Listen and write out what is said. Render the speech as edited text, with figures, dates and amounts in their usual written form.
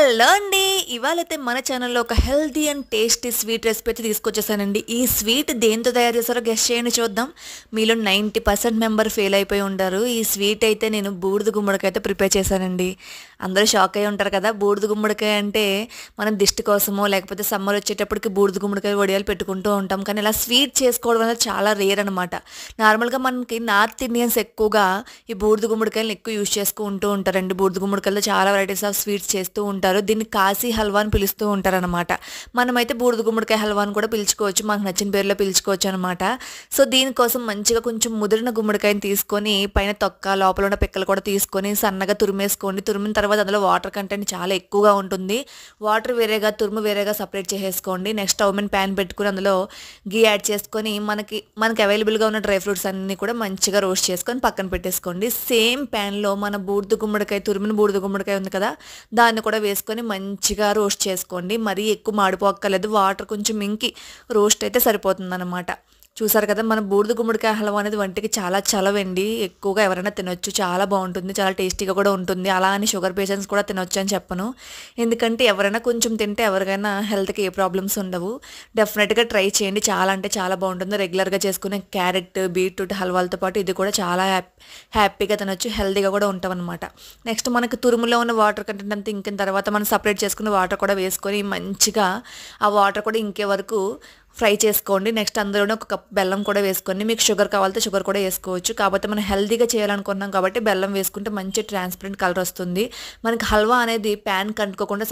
Hello అండి. ఇవాళైతే మన ఛానల్‌లో ఒక healthy and tasty sweet recipe అయితే తీసుకొచ్చేసానండి. ఈ స్వీట్ దేనితో తయారు చేశారో గెస్ చేయండి చూద్దాం. మీలో 90% మెంబర్ ఫెయిల్ అయిపోయి ఉంటారు. ఈ స్వీట్ అయితే నేను బూడిద గుమ్మడికాయ అయితే ప్రిపేర్ చేశానండి. అందరూ షాక్ అయ్యి ఉంటారు కదా! బూడిద గుమ్మడికాయ అంటే మనం దిష్టి కోసమో లేకపోతే సమ్మర్ వచ్చేటప్పటికి బూడిద గుమ్మడికాయ వడియాలు పెట్టుకుంటూ ఉంటాం. కానీ ఇలా స్వీట్ చేసుకోవడం అనేది చాలా రేర్ అనమాట. నార్మల్‌గా మనకి నార్త్ ఇండియన్స్ ఎక్కువగా ఈ బూడిద గుమ్మడికాయలను ఎక్కువ యూజ్ చేసుకుంటూ ఉంటారండి. బూడిద గుమ్మడికాయలతో చాలా వెరైటీస్ ఆఫ్ స్వీట్స్ చేస్తూ ఉంటారు. దీన్ని కాశీ హల్వా అని పిలుస్తూ ఉంటారనమాట. మనమైతే బూడిద గుమ్మడికాయ హల్వా అని కూడా పిలుచుకోవచ్చు. మాకు నచ్చిన పేరులో పిలుచుకోవచ్చు అనమాట. సో దీనికోసం మంచిగా కొంచెం ముదిరిన గుమ్మడికాయని తీసుకొని పైన తొక్క లోపల ఉన్న పిక్కలు కూడా తీసుకొని సన్నగా తురిమేసుకోండి. తురిమిన తర్వాత అందులో వాటర్ కంటెంట్ చాలా ఎక్కువగా ఉంటుంది. వాటర్ వేరేగా తురుము వేరేగా సపరేట్ చేసేసుకోండి. నెక్స్ట్ స్టవ్ మీద ప్యాన్ పెట్టుకుని అందులో గీ యాడ్ చేసుకొని మనకి అవైలబుల్గా ఉన్న డ్రై ఫ్రూట్స్ అన్నీ కూడా మంచిగా రోస్ట్ చేసుకొని పక్కన పెట్టేసుకోండి. సేమ్ ప్యాన్లో మన బూడిద గుమ్మడికాయ తురిమిన బూడిద గుమ్మడికాయ ఉంది కదా, దాన్ని కూడా వేసుకొని మంచిగా రోస్ట్ చేసుకోండి. మరీ ఎక్కువ మాడిపోక్కర్లేదు. వాటర్ కొంచెం ఇంకి రోస్ట్ అయితే సరిపోతుందన్నమాట. చూసారు కదా, మన బూడిద గుమ్మడికాయ హల్వా అనేది వంటికి చాలా చలవండి. ఎక్కువగా ఎవరైనా తినొచ్చు. చాలా బాగుంటుంది. చాలా టేస్టీగా కూడా ఉంటుంది. అలా అని షుగర్ పేషెంట్స్ కూడా తినొచ్చు అని చెప్పను. ఎందుకంటే ఎవరైనా కొంచెం తింటే ఎవరికైనా హెల్త్కి ఏ ప్రాబ్లమ్స్ ఉండవు. డెఫినెట్గా ట్రై చేయండి. చాలా అంటే చాలా బాగుంటుంది. రెగ్యులర్గా చేసుకునే క్యారెట్ బీట్రూట్ హల్వాలతో పాటు ఇది కూడా చాలా హ్యాపీగా తినొచ్చు. హెల్తీగా కూడా ఉంటాం అనమాట. నెక్స్ట్ మనకు తురుములో ఉన్న వాటర్ కంటెంట్ అంతా ఇంకిన తర్వాత మనం సపరేట్ చేసుకున్న వాటర్ కూడా వేసుకొని మంచిగా ఆ వాటర్ కూడా ఇంకే వరకు ఫ్రై చేసుకోండి. నెక్స్ట్ అందులోనే ఒక కప్ బెల్లం కూడా వేసుకోండి. మీకు షుగర్ కావాలంటే షుగర్ కూడా వేసుకోవచ్చు. కాకపోతే మనం హెల్తీగా చేయాలనుకున్నాం కాబట్టి బెల్లం వేసుకుంటే మంచి ట్రాన్స్పరెంట్ కలర్ వస్తుంది. మనకి హల్వా అనేది ప్యాన్ కంటుకోకుండా